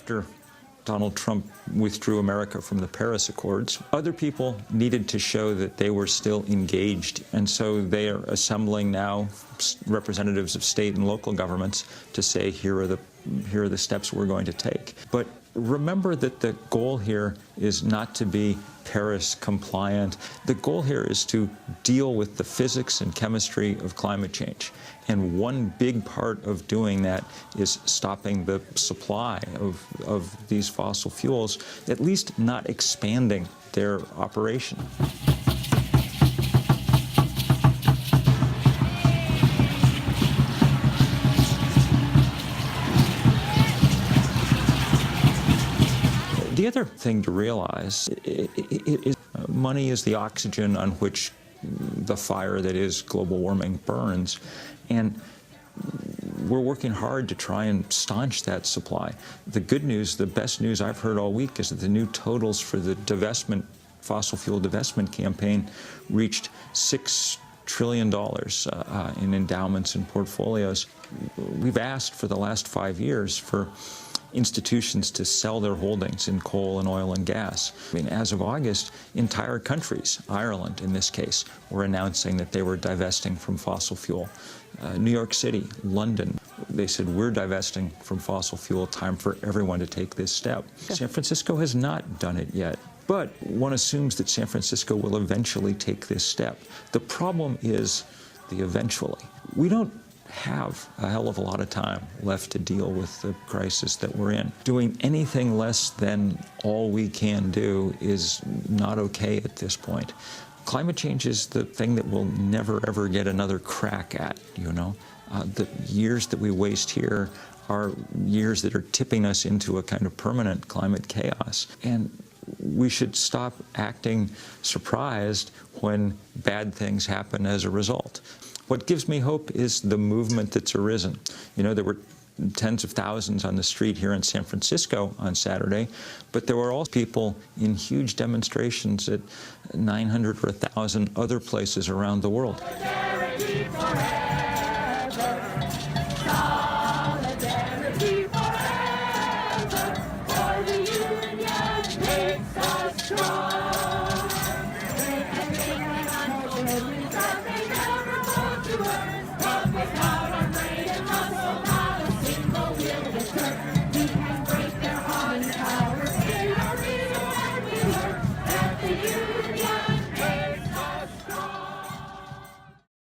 after Donald Trump withdrew America from the Paris Accords, other people needed to show that they were still engaged, and so they are assembling now representatives of state and local governments to say, here are the steps we're going to take. But remember that the goal here is not to be Paris compliant. The goal here is to deal with the physics and chemistry of climate change. And one big part of doing that is stopping the supply of these fossil fuels, at least not expanding their operation. The other thing to realize is money is the oxygen on which the fire that is global warming burns, and we're working hard to try and staunch that supply. The good news, the best news I've heard all week, is that the new totals for the divestment, fossil fuel divestment campaign reached $6 trillion in endowments and portfolios. We've asked for the last 5 years for institutions to sell their holdings in coal and oil and gas. I mean, as of August, entire countries, Ireland in this case, were announcing that they were divesting from fossil fuel. New York City, London, they said, we're divesting from fossil fuel, time for everyone to take this step. Yeah. San Francisco has not done it yet, but one assumes that San Francisco will eventually take this step. The problem is the eventually. We don't have a hell of a lot of time left to deal with the crisis that we're in. Doing anything less than all we can do is not okay at this point. Climate change is the thing that we'll never ever get another crack at, you know. The years that we waste here are years that are tipping us into a kind of permanent climate chaos. And we should stop acting surprised when bad things happen as a result. What gives me hope is the movement that's arisen. You know, there were tens of thousands on the street here in San Francisco on Saturday, but there were also people in huge demonstrations at 900 or 1,000 other places around the world.